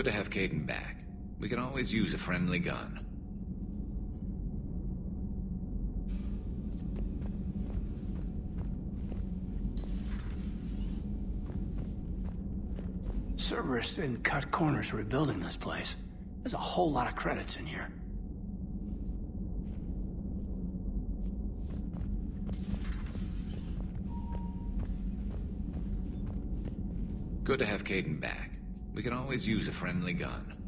Good to have Caden back. We can always use a friendly gun. Cerberus didn't cut corners rebuilding this place. There's a whole lot of credits in here. Good to have Caden back. We can always use a friendly gun.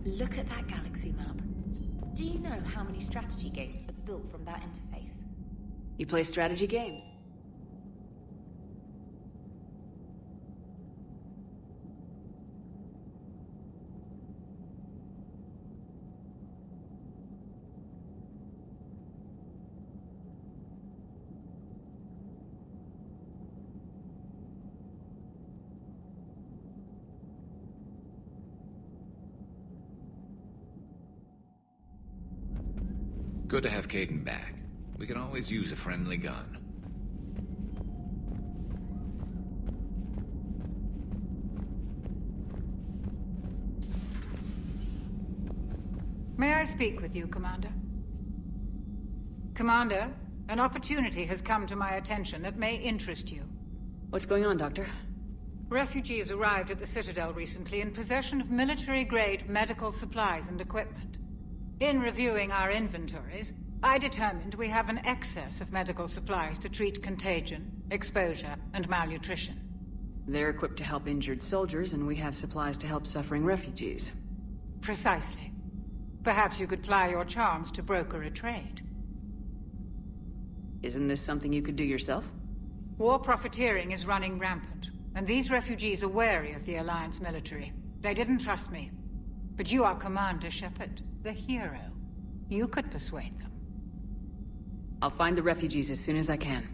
Look at that galaxy map. Do you know how many strategy games are built from that interface? You play strategy games? Good to have Caden back. We can always use a friendly gun. May I speak with you, Commander? Commander, an opportunity has come to my attention that may interest you. What's going on, Doctor? Refugees arrived at the Citadel recently in possession of military-grade medical supplies and equipment. In reviewing our inventories, I determined we have an excess of medical supplies to treat contagion, exposure, and malnutrition. They're equipped to help injured soldiers, and we have supplies to help suffering refugees. Precisely. Perhaps you could ply your charms to broker a trade. Isn't this something you could do yourself? War profiteering is running rampant, and these refugees are wary of the Alliance military. They didn't trust me. But you are Commander Shepard, the hero. You could persuade them. I'll find the refugees as soon as I can.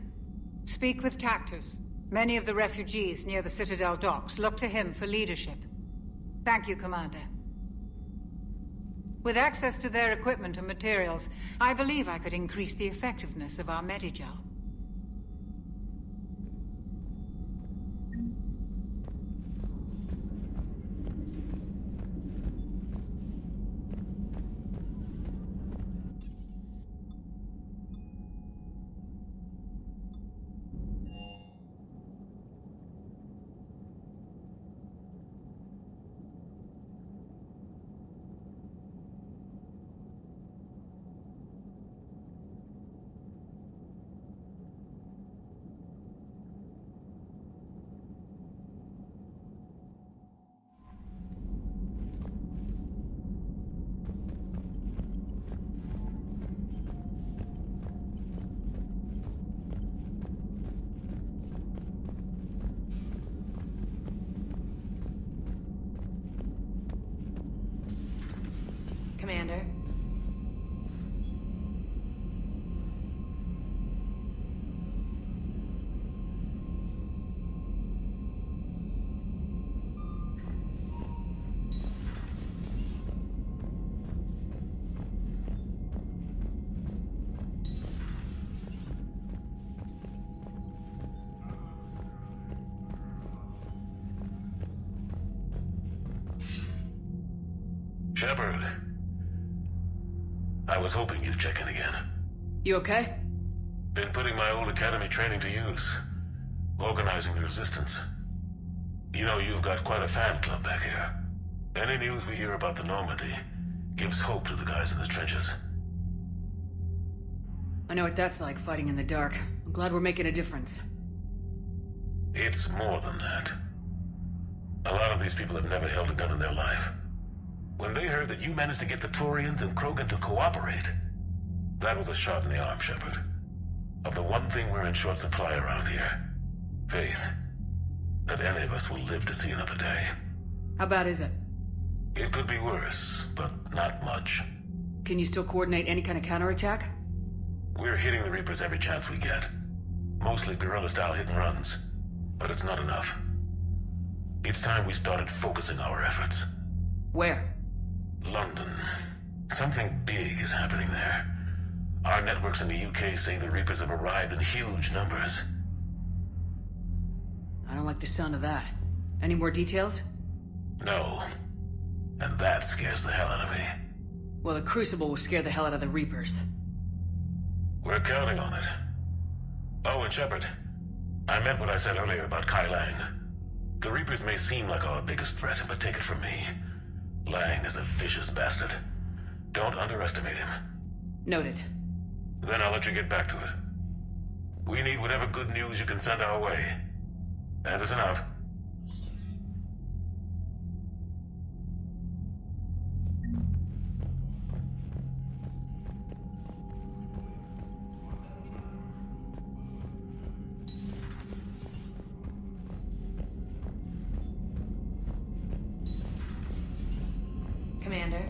Speak with Tactus. Many of the refugees near the Citadel docks look to him for leadership. Thank you, Commander. With access to their equipment and materials, I believe I could increase the effectiveness of our Medigel. Commander. Shepard. I was hoping you'd check in again. You okay? Been putting my old academy training to use. Organizing the resistance. You know, you've got quite a fan club back here. Any news we hear about the Normandy gives hope to the guys in the trenches. I know what that's like, fighting in the dark. I'm glad we're making a difference. It's more than that. A lot of these people have never held a gun in their life. When they heard that you managed to get the Turians and Krogan to cooperate, that was a shot in the arm, Shepard. Of the one thing we're in short supply around here. Faith. That any of us will live to see another day. How bad is it? It could be worse, but not much. Can you still coordinate any kind of counterattack? We're hitting the Reapers every chance we get. Mostly guerrilla-style hit-and-runs. But it's not enough. It's time we started focusing our efforts. Where? London. Something big is happening there. Our networks in the UK say the Reapers have arrived in huge numbers. I don't like the sound of that. Any more details? No. And that scares the hell out of me. Well, the Crucible will scare the hell out of the Reapers. We're counting on it. Oh, and Shepard, I meant what I said earlier about Kai Lang. The Reapers may seem like our biggest threat, but take it from me. Lang is a vicious bastard. Don't underestimate him. Noted. Then I'll let you get back to it. We need whatever good news you can send our way. Anderson out. Commander.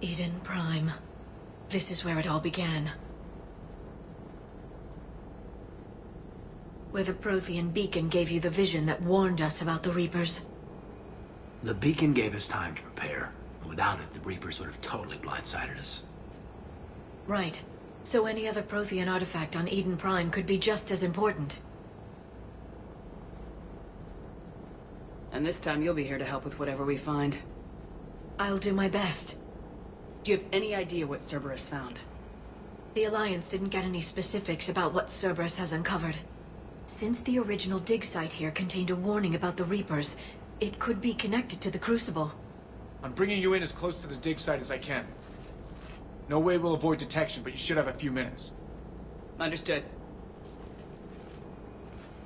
Eden Prime. This is where it all began. Where the Prothean beacon gave you the vision that warned us about the Reapers. The beacon gave us time to prepare. Without it, the Reapers would have totally blindsided us. Right. So any other Prothean artifact on Eden Prime could be just as important. And this time you'll be here to help with whatever we find. I'll do my best. Do you have any idea what Cerberus found? The Alliance didn't get any specifics about what Cerberus has uncovered. Since the original dig site here contained a warning about the Reapers, it could be connected to the Crucible. I'm bringing you in as close to the dig site as I can. No way we'll avoid detection, but you should have a few minutes. Understood.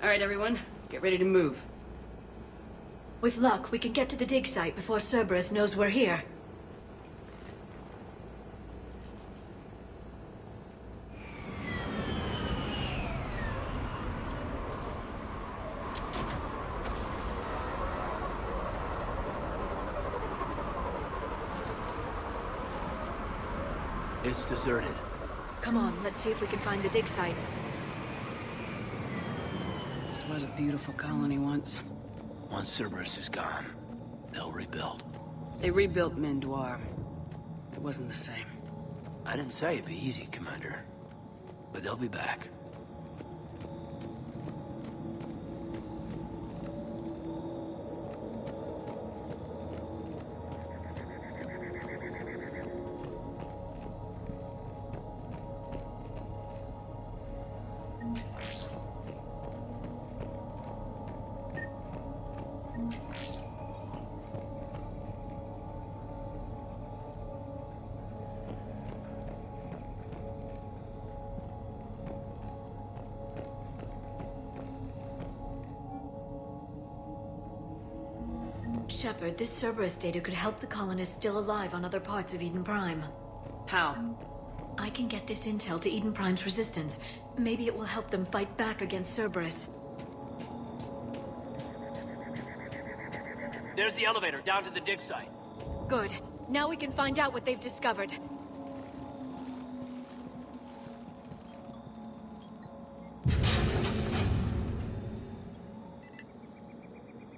All right, everyone. Get ready to move. With luck, we can get to the dig site before Cerberus knows we're here. It's deserted. Come on, let's see if we can find the dig site. This was a beautiful colony once. Once Cerberus is gone, they'll rebuild. They rebuilt Mendoir. It wasn't the same. I didn't say it'd be easy, Commander. But they'll be back. Shepard, this Cerberus data could help the colonists still alive on other parts of Eden Prime. How? I can get this intel to Eden Prime's resistance. Maybe it will help them fight back against Cerberus. There's the elevator down to the dig site. Good. Now we can find out what they've discovered.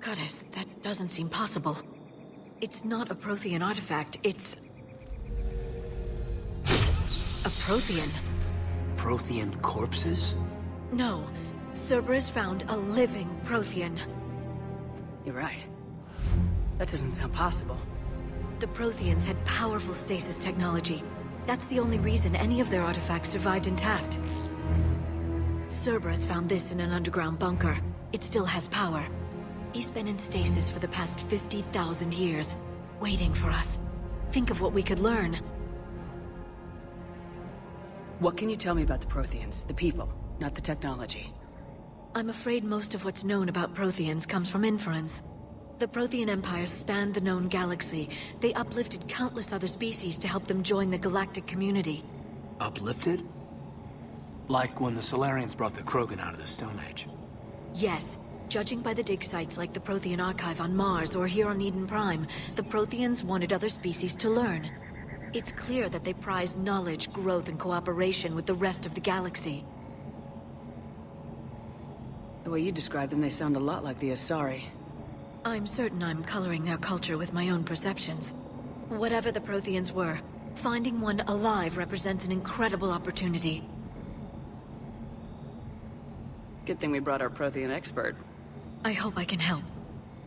Goddess, that doesn't seem possible. It's not a Prothean artifact, it's... a Prothean. Prothean corpses? No. Cerberus found a living Prothean. You're right. That doesn't sound possible. The Protheans had powerful stasis technology. That's the only reason any of their artifacts survived intact. Cerberus found this in an underground bunker. It still has power. He's been in stasis for the past 50,000 years, waiting for us. Think of what we could learn. What can you tell me about the Protheans, the people, not the technology? I'm afraid most of what's known about Protheans comes from inference. The Prothean Empire spanned the known galaxy. They uplifted countless other species to help them join the galactic community. Uplifted? Like when the Solarians brought the Krogan out of the Stone Age. Yes. Judging by the dig sites like the Prothean Archive on Mars or here on Eden Prime, the Protheans wanted other species to learn. It's clear that they prize knowledge, growth, and cooperation with the rest of the galaxy. The way you describe them, they sound a lot like the Asari. I'm certain I'm coloring their culture with my own perceptions. Whatever the Protheans were, finding one alive represents an incredible opportunity. Good thing we brought our Prothean expert. I hope I can help.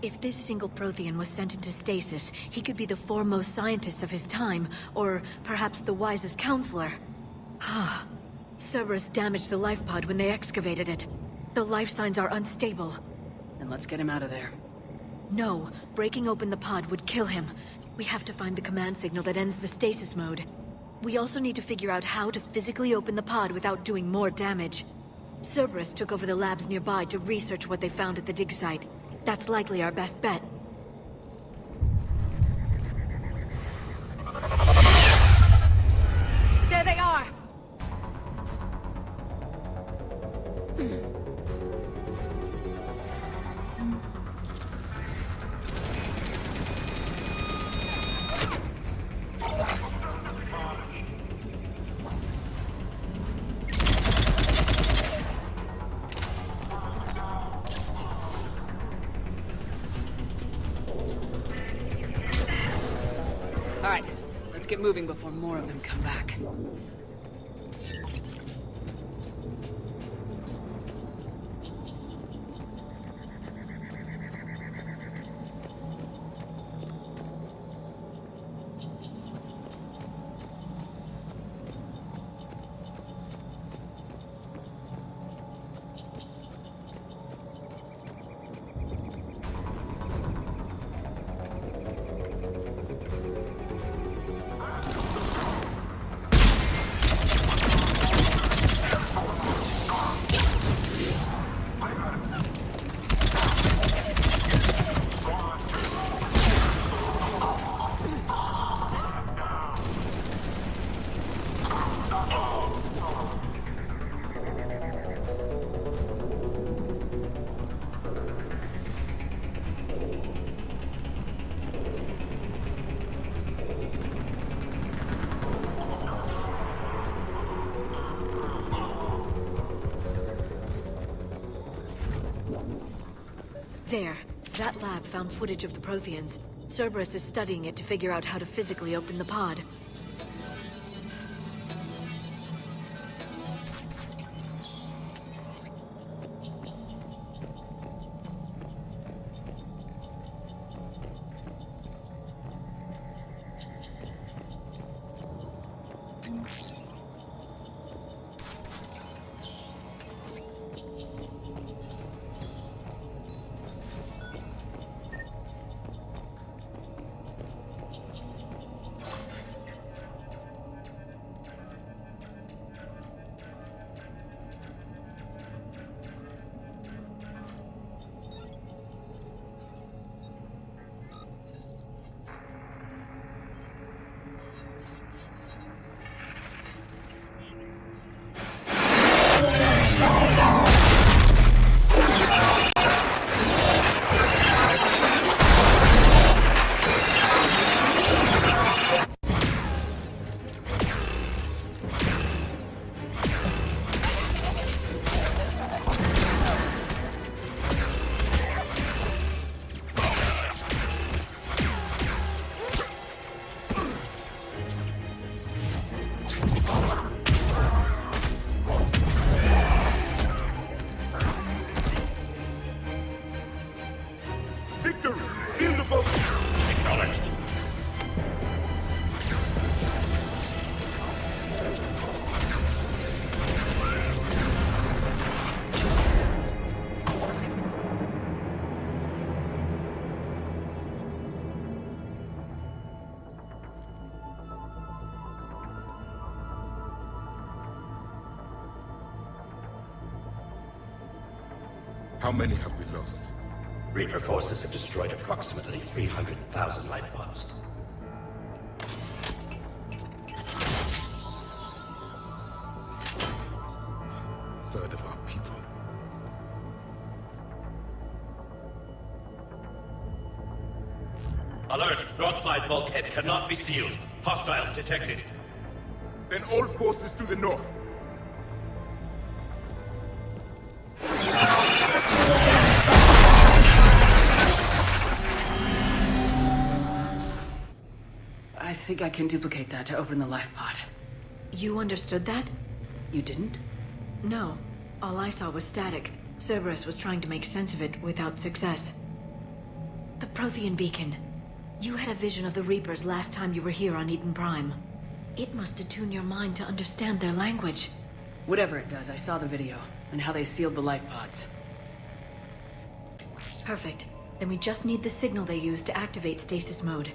If this single Prothean was sent into stasis, he could be the foremost scientist of his time, or perhaps the wisest counselor. Ah, Cerberus damaged the life pod when they excavated it. The life signs are unstable. Then let's get him out of there. No, breaking open the pod would kill him. We have to find the command signal that ends the stasis mode. We also need to figure out how to physically open the pod without doing more damage. Cerberus took over the labs nearby to research what they found at the dig site. That's likely our best bet. There they are! Alright, let's get moving before more of them come back. There. That lab found footage of the Protheans. Cerberus is studying it to figure out how to physically open the pod. How many have we lost? Reaper forces have destroyed approximately 300,000 life pods. Third of our people. Alert! Broadside bulkhead cannot be sealed. Hostiles detected. Then all forces to the north. I think I can duplicate that to open the life pod. You understood that? You didn't? No. All I saw was static. Cerberus was trying to make sense of it without success. The Prothean beacon. You had a vision of the Reapers last time you were here on Eden Prime. It must attune your mind to understand their language. Whatever it does, I saw the video, and how they sealed the life pods. Perfect. Then we just need the signal they use to activate stasis mode.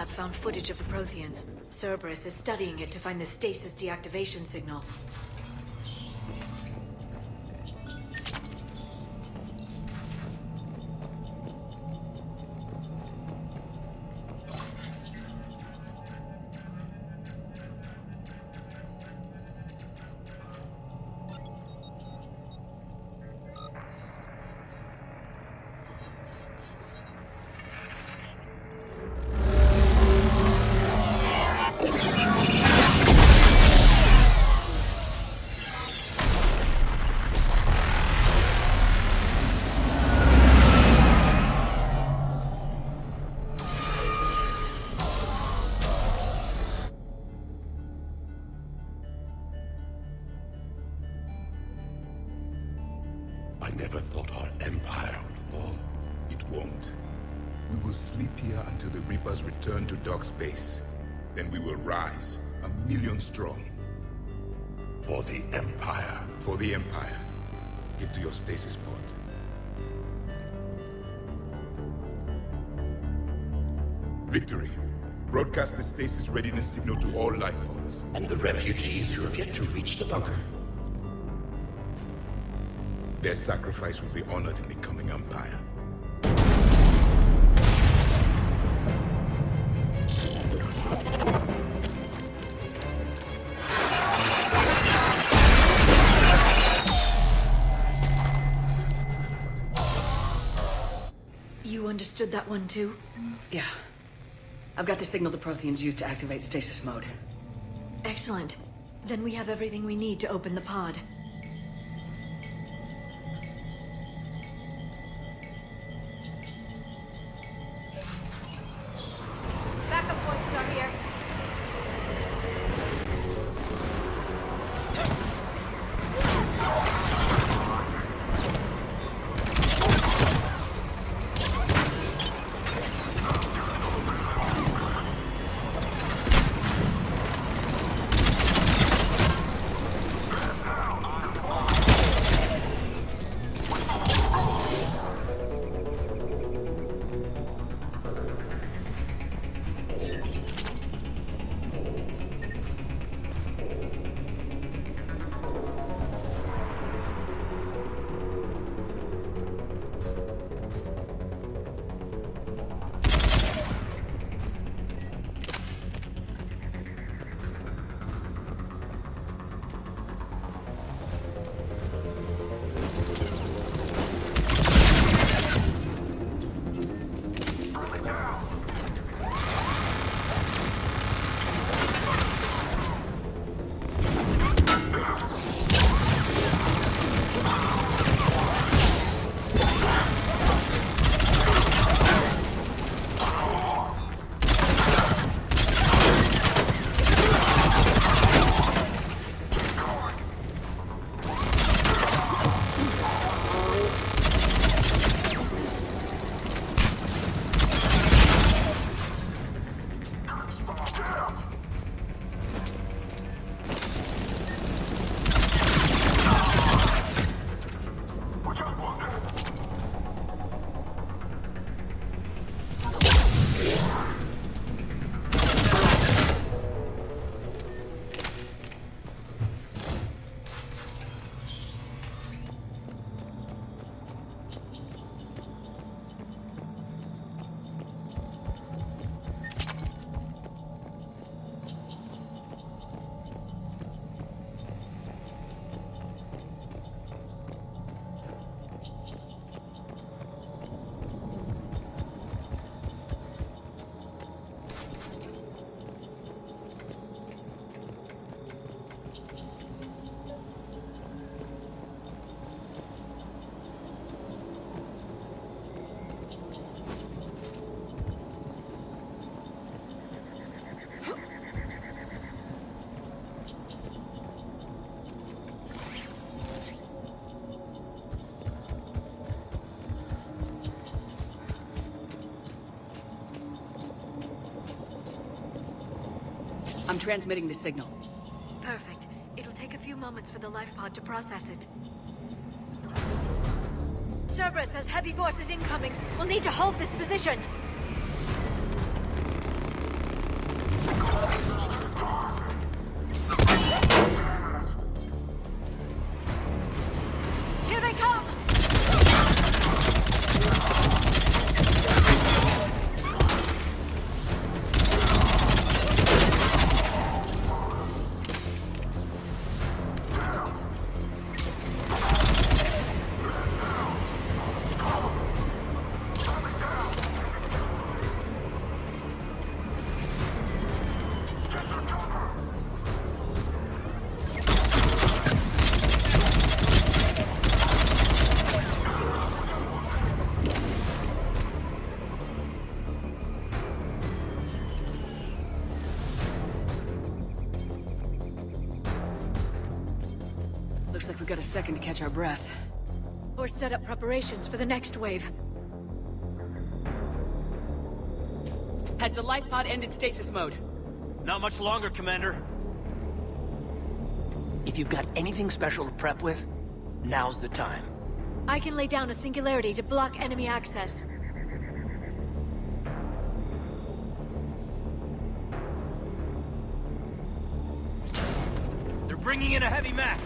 lab found footage of the Protheans. Cerberus is studying it to find the stasis deactivation signal. I never thought our empire would fall. It won't. We will sleep here until the Reapers return to Doc's base. Then we will rise, 1,000,000 strong. For the Empire. For the Empire. Get to your stasis pod. Victory. Broadcast the stasis readiness signal to all life pods. And the refugees who have yet to reach the bunker. Their sacrifice will be honored in the coming Empire. You understood that one too? Yeah. I've got the signal the Protheans used to activate stasis mode. Excellent. Then we have everything we need to open the pod. Backup forces are here. I'm transmitting the signal. Perfect. It'll take a few moments for the life pod to process it. Cerberus has heavy forces incoming. We'll need to hold this position. Here they come! Looks like we got a second to catch our breath. Or set up preparations for the next wave. Has the life pod ended stasis mode? Not much longer, Commander. If you've got anything special to prep with, now's the time. I can lay down a singularity to block enemy access. They're bringing in a heavy mech.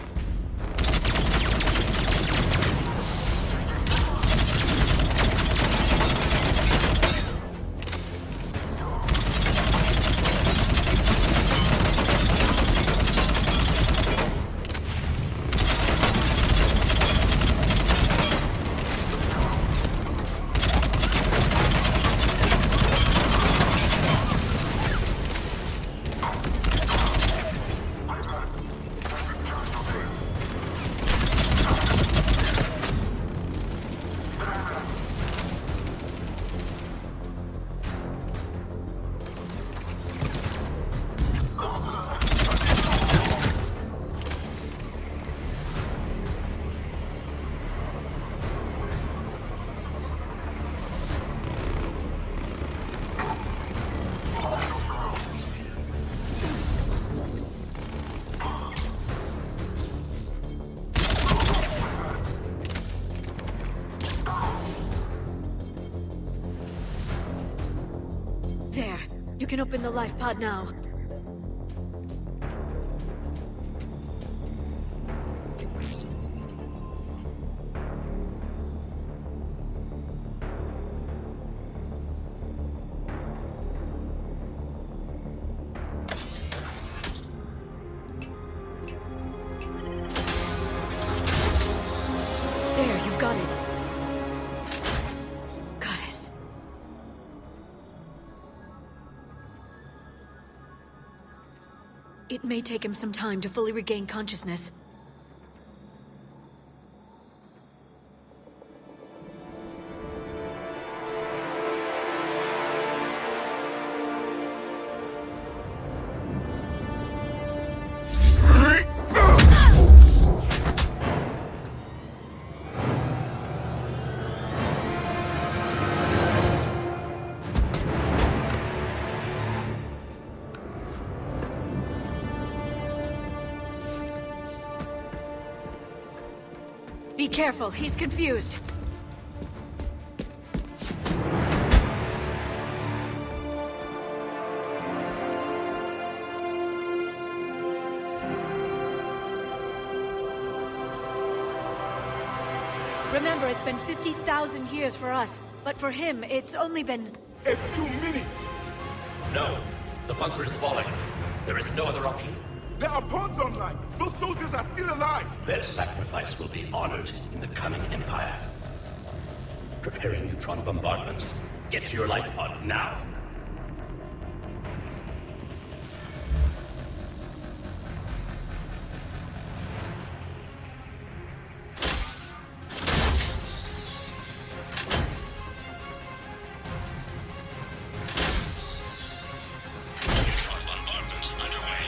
There. You can open the life pod now. There, you've got it. Goddess. It may take him some time to fully regain consciousness. Be careful, he's confused. Remember, it's been 50,000 years for us, but for him, it's only been... A few minutes! No. The bunker is falling. There is no other option. There are pods online! Those soldiers are still alive! Their sacrifice will be honored in the coming Empire. Preparing neutron bombardment. Get to your life pod now. Neutron bombardment underway.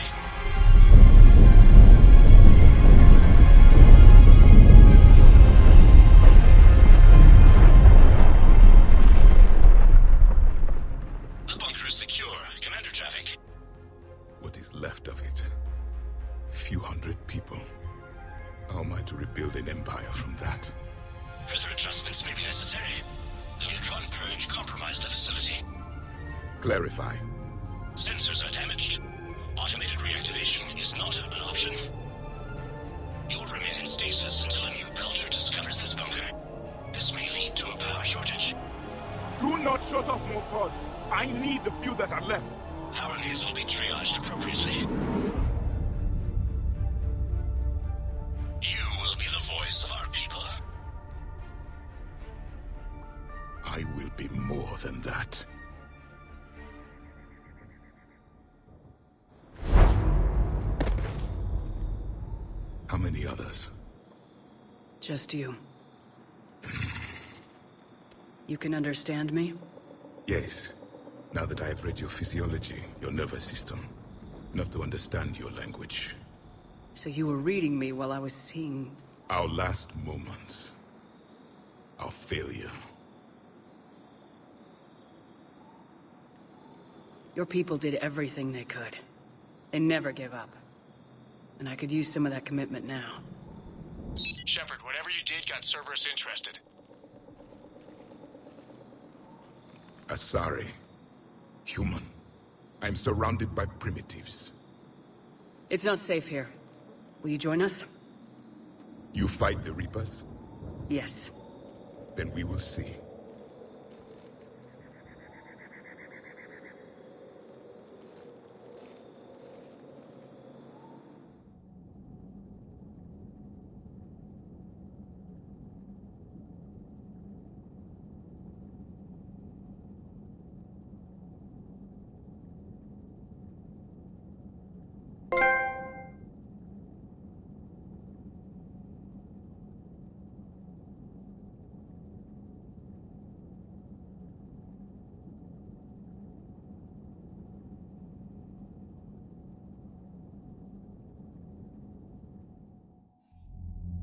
The bunker is secure. Commander Traffic. What is left of it? Few hundred people. How am I to rebuild an empire from that? Further adjustments may be necessary. The neutron purge compromised the facility. Clarify. Sensors are damaged. Automated reactivation is not an option. You'll remain in stasis until a new belcher discovers this bunker. This may lead to a power shortage. Do not shut off more pods. I need the few that are left. Power needs will be triaged appropriately. You will be the voice of our people. I will be more than that. How many others? Just you. You can understand me? Yes. Now that I have read your physiology, your nervous system, enough to understand your language. So you were reading me while I was seeing... Our last moments. Our failure. Your people did everything they could. They never give up. And I could use some of that commitment now. Shepard, whatever you did got Cerberus interested. Asari. Human. I'm surrounded by primitives. It's not safe here. Will you join us? You fight the Reapers? Yes. Then we will see.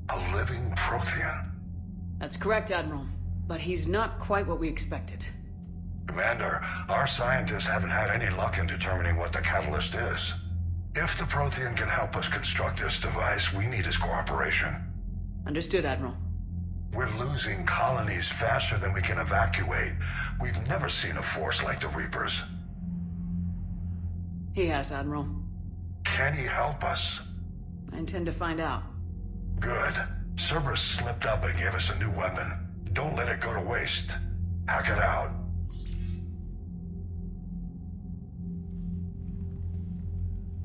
A living Prothean? That's correct, Admiral. But he's not quite what we expected. Commander, our scientists haven't had any luck in determining what the catalyst is. If the Prothean can help us construct this device, we need his cooperation. Understood, Admiral. We're losing colonies faster than we can evacuate. We've never seen a force like the Reapers. He has, Admiral. Can he help us? I intend to find out. Good. Cerberus slipped up and gave us a new weapon. Don't let it go to waste. Hack it out.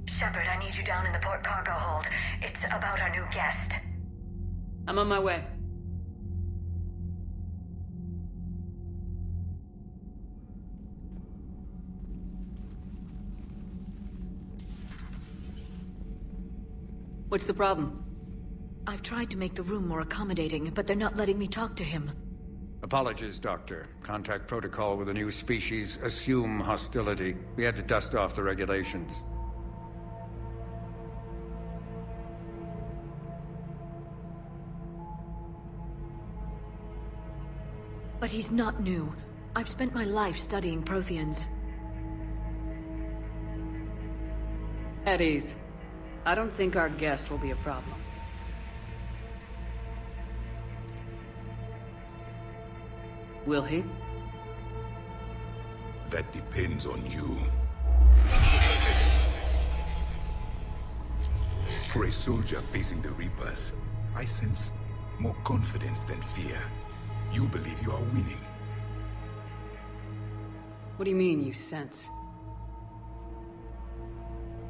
Shepard, I need you down in the port cargo hold. It's about our new guest. I'm on my way. What's the problem? I've tried to make the room more accommodating, but they're not letting me talk to him. Apologies, Doctor. Contact protocol with a new species. Assume hostility. We had to dust off the regulations. But he's not new. I've spent my life studying Protheans. At ease. I don't think our guest will be a problem. Will he? That depends on you. For a soldier facing the Reapers, I sense more confidence than fear. You believe you are winning. What do you mean, you sense?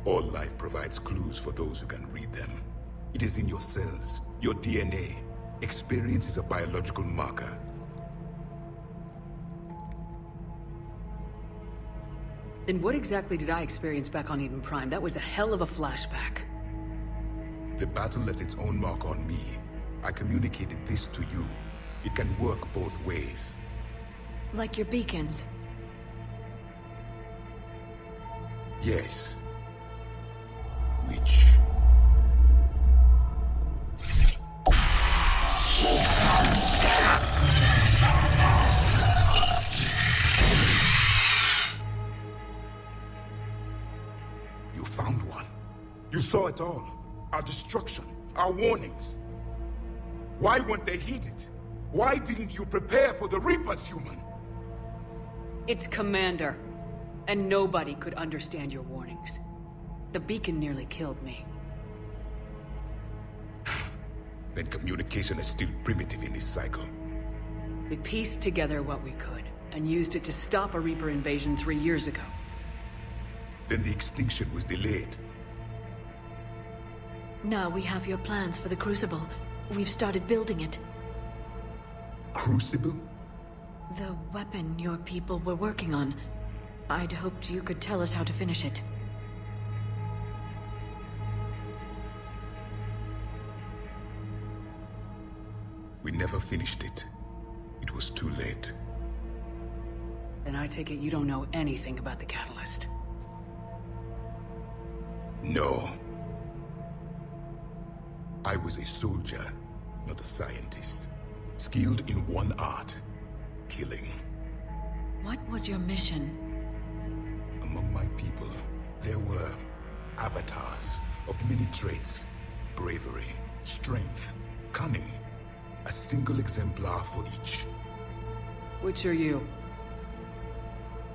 All life provides clues for those who can read them. It is in your cells, your DNA. Experience is a biological marker. Then what exactly did I experience back on Eden Prime? That was a hell of a flashback. The battle left its own mark on me. I communicated this to you. It can work both ways. Like your beacons? Yes. Which... You found one. You saw it all. Our destruction, our warnings. Why weren't they heeded? Why didn't you prepare for the Reapers, human? It's Commander. And nobody could understand your warnings. The beacon nearly killed me. Then communication is still primitive in this cycle. We pieced together what we could, and used it to stop a Reaper invasion 3 years ago. Then the extinction was delayed. Now we have your plans for the Crucible. We've started building it. Crucible? The weapon your people were working on. I'd hoped you could tell us how to finish it. We never finished it. It was too late. Then I take it you don't know anything about the Catalyst. No. I was a soldier, not a scientist. Skilled in one art, killing. What was your mission? Among my people, there were avatars of many traits. Bravery, strength, cunning. A single exemplar for each. Which are you?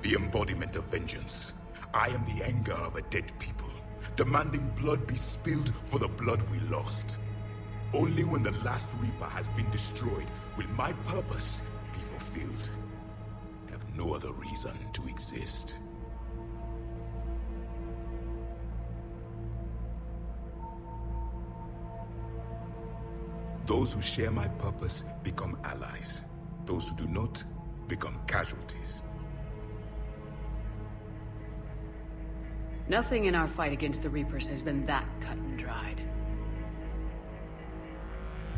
The embodiment of vengeance. I am the anger of a dead people, demanding blood be spilled for the blood we lost. Only when the last Reaper has been destroyed will my purpose be fulfilled. I have no other reason to exist. Those who share my purpose become allies. Those who do not become casualties. Nothing in our fight against the Reapers has been that cut and dried.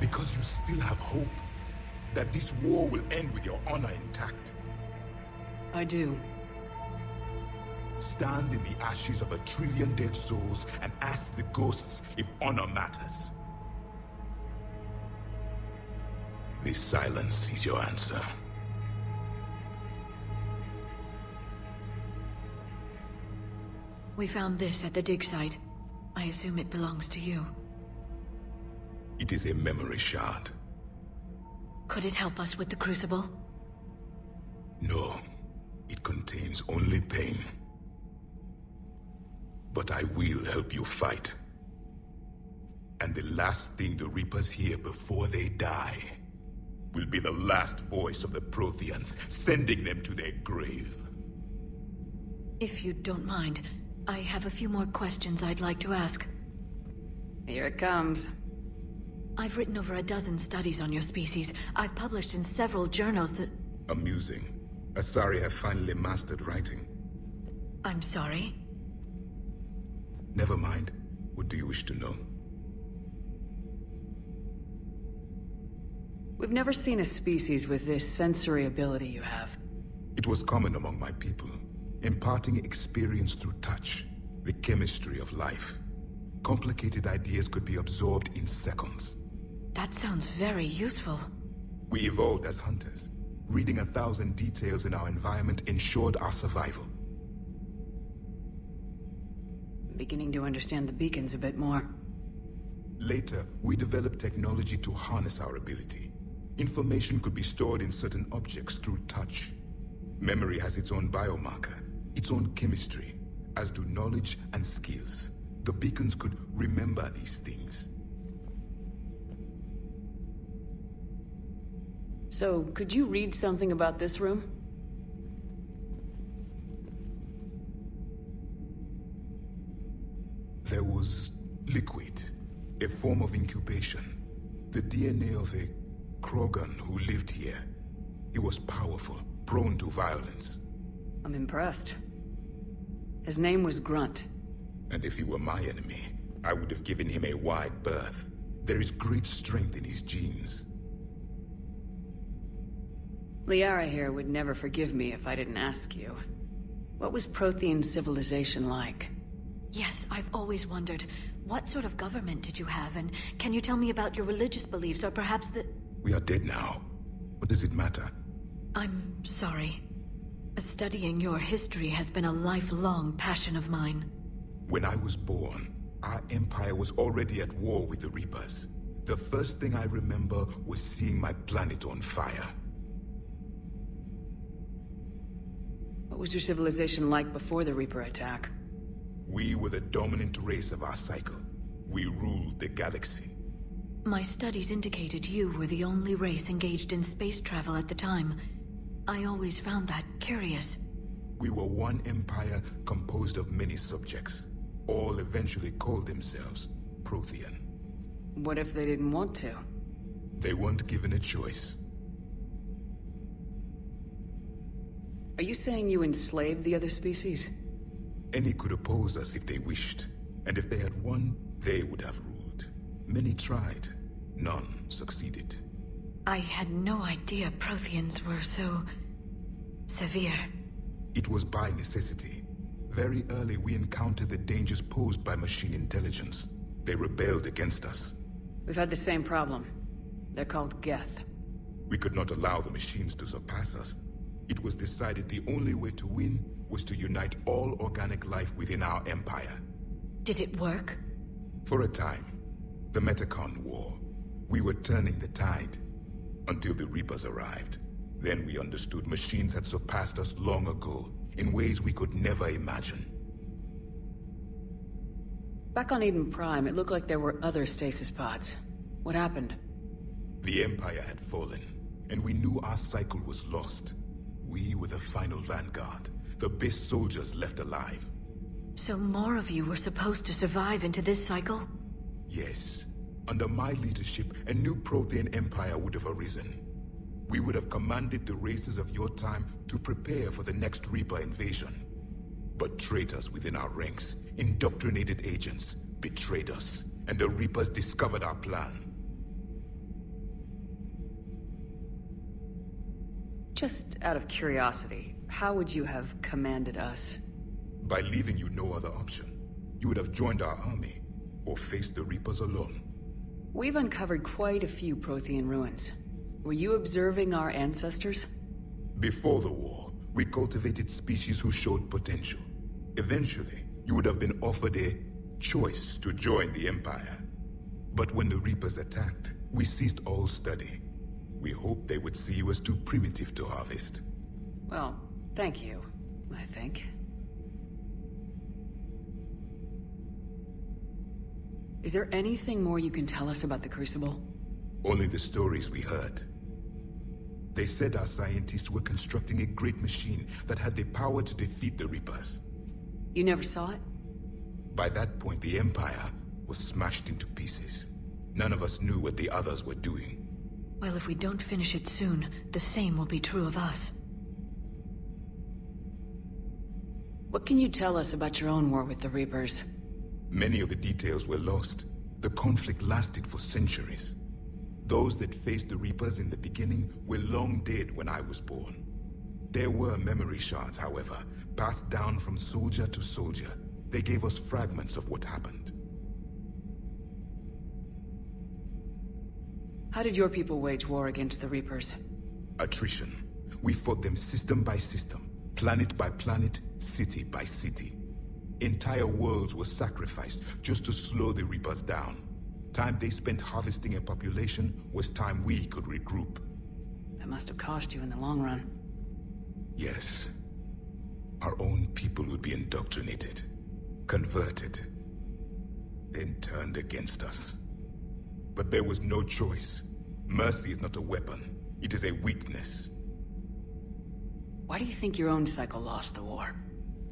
Because you still have hope that this war will end with your honor intact. I do. Stand in the ashes of 1 trillion dead souls and ask the ghosts if honor matters. This silence is your answer. We found this at the dig site. I assume it belongs to you. It is a memory shard. Could it help us with the Crucible? No. It contains only pain. But I will help you fight. And the last thing the Reapers hear before they die will be the last voice of the Protheans, sending them to their grave. If you don't mind, I have a few more questions I'd like to ask. Here it comes. I've written over a dozen studies on your species. I've published in several journals that... Amusing. Asari have finally mastered writing. I'm sorry? Never mind. What do you wish to know? We've never seen a species with this sensory ability you have. It was common among my people, imparting experience through touch, the chemistry of life. Complicated ideas could be absorbed in seconds. That sounds very useful. We evolved as hunters. Reading 1,000 details in our environment ensured our survival. I'm beginning to understand the beacons a bit more. Later, we developed technology to harness our ability. Information could be stored in certain objects through touch. Memory has its own biomarker, its own chemistry, as do knowledge and skills. The beacons could remember these things. So, could you read something about this room? There was liquid, a form of incubation. The DNA of a Krogan who lived here. He was powerful, prone to violence. I'm impressed. His name was Grunt. And if he were my enemy, I would have given him a wide berth. There is great strength in his genes. Liara here would never forgive me if I didn't ask you. What was Prothean civilization like? Yes, I've always wondered, what sort of government did you have, and can you tell me about your religious beliefs, or perhaps the... We are dead now. What does it matter? I'm sorry. Studying your history has been a lifelong passion of mine. When I was born, our empire was already at war with the Reapers. The first thing I remember was seeing my planet on fire. What was your civilization like before the Reaper attack? We were the dominant race of our cycle. We ruled the galaxy. My studies indicated you were the only race engaged in space travel at the time. I always found that curious. We were one empire composed of many subjects. All eventually called themselves Prothean. What if they didn't want to? They weren't given a choice. Are you saying you enslaved the other species? Any could oppose us if they wished, and if they had won, they would have ruled. Many tried. None succeeded. I had no idea Protheans were so... severe. It was by necessity. Very early we encountered the dangers posed by machine intelligence. They rebelled against us. We've had the same problem. They're called Geth. We could not allow the machines to surpass us. It was decided the only way to win was to unite all organic life within our empire. Did it work? For a time. The Metacon War. We were turning the tide. Until the Reapers arrived. Then we understood machines had surpassed us long ago, in ways we could never imagine. Back on Eden Prime, it looked like there were other stasis pods. What happened? The Empire had fallen, and we knew our cycle was lost. We were the final vanguard, the best soldiers left alive. So more of you were supposed to survive into this cycle? Yes. Under my leadership, a new Prothean Empire would have arisen. We would have commanded the races of your time to prepare for the next Reaper invasion. But traitors within our ranks, indoctrinated agents, betrayed us, and the Reapers discovered our plan. Just out of curiosity, how would you have commanded us? By leaving you no other option. You would have joined our army, or faced the Reapers alone. We've uncovered quite a few Prothean ruins. Were you observing our ancestors? Before the war, we cultivated species who showed potential. Eventually, you would have been offered a choice to join the Empire. But when the Reapers attacked, we ceased all study. We hoped they would see you as too primitive to harvest. Well, thank you, I think. Is there anything more you can tell us about the Crucible? Only the stories we heard. They said our scientists were constructing a great machine that had the power to defeat the Reapers. You never saw it? By that point, the Empire was smashed into pieces. None of us knew what the others were doing. Well, if we don't finish it soon, the same will be true of us. What can you tell us about your own war with the Reapers? Many of the details were lost. The conflict lasted for centuries. Those that faced the Reapers in the beginning were long dead when I was born. There were memory shards, however, passed down from soldier to soldier. They gave us fragments of what happened. How did your people wage war against the Reapers? Attrition. We fought them system by system, planet by planet, city by city. Entire worlds were sacrificed just to slow the Reapers down. Time they spent harvesting a population was time we could regroup. That must have cost you in the long run. Yes. Our own people would be indoctrinated, converted, then turned against us. But there was no choice. Mercy is not a weapon. It is a weakness. Why do you think your own cycle lost the war?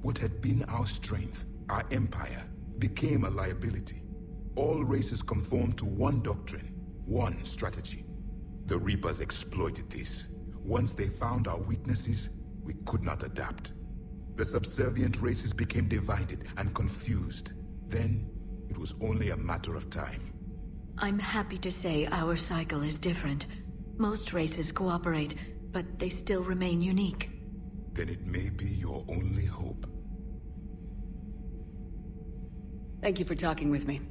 What had been our strength, our empire, became a liability. All races conformed to one doctrine, one strategy. The Reapers exploited this. Once they found our weaknesses, we could not adapt. The subservient races became divided and confused. Then, it was only a matter of time. I'm happy to say our cycle is different. Most races cooperate, but they still remain unique. Then it may be your only hope. Thank you for talking with me.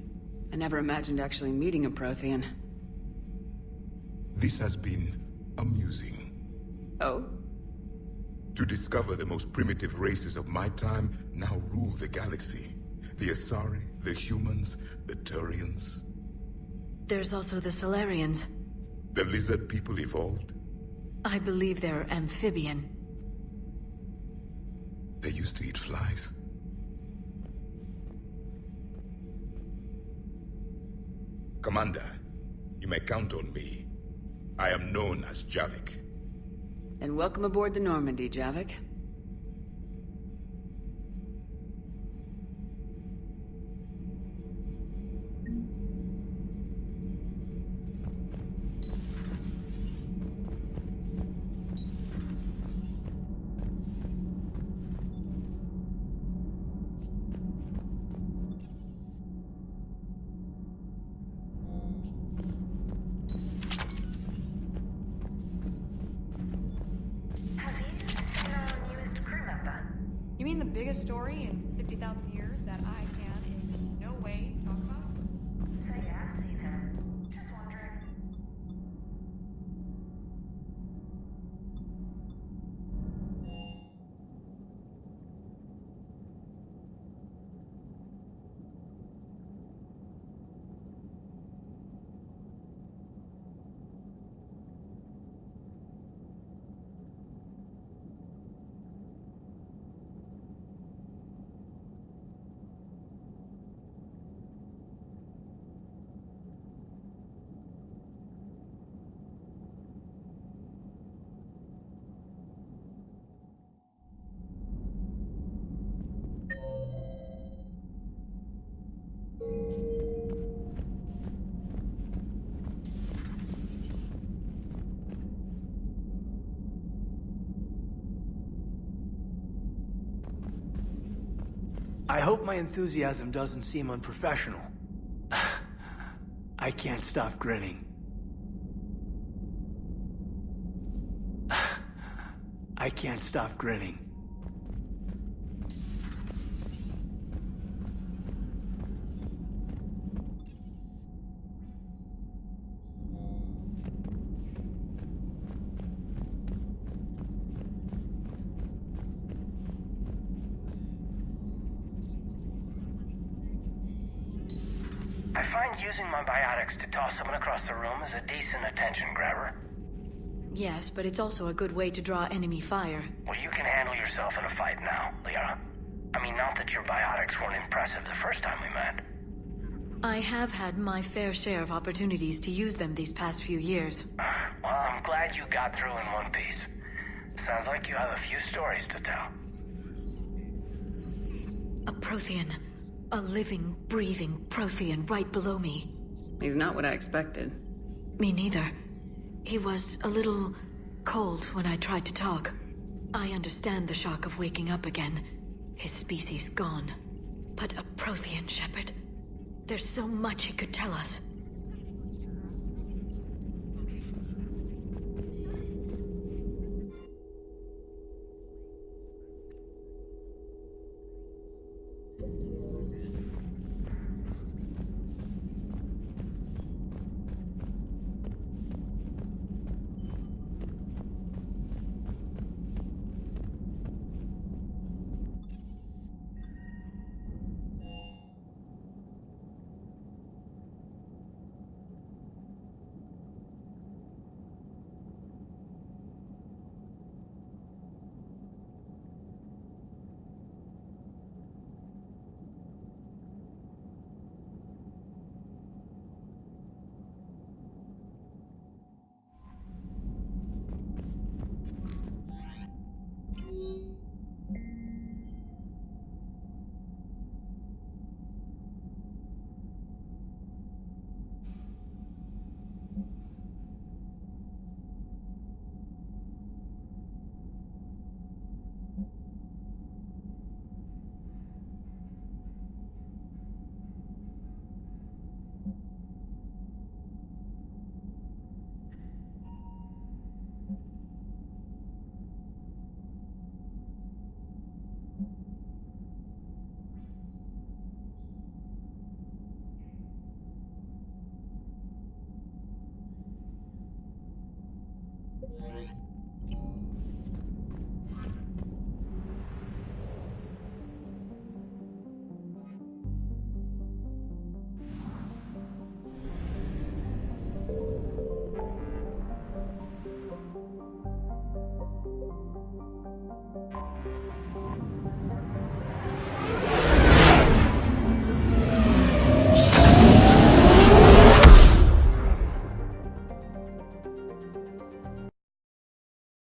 I never imagined actually meeting a Prothean. This has been amusing. Oh? To discover the most primitive races of my time now rule the galaxy. The Asari, the humans, the Turians. There's also the Solarians. The lizard people evolved? I believe they're amphibian. They used to eat flies. Commander, you may count on me. I am known as Javik. And welcome aboard the Normandy, Javik. You mean the biggest story in 50,000 years that I can in no way talk about? Say I've seen him. Just wondering. I hope my enthusiasm doesn't seem unprofessional. I can't stop grinning. I can't stop grinning. I find using my biotics to toss someone across the room is a decent attention grabber. Yes, but it's also a good way to draw enemy fire. Well, you can handle yourself in a fight now, Liara. I mean, not that your biotics weren't impressive the first time we met. I have had my fair share of opportunities to use them these past few years. Well, I'm glad you got through in one piece. Sounds like you have a few stories to tell. A Prothean. A living, breathing Prothean right below me. He's not what I expected. Me neither. He was a little cold when I tried to talk. I understand the shock of waking up again. His species gone. But a Prothean, Shepard. There's so much he could tell us.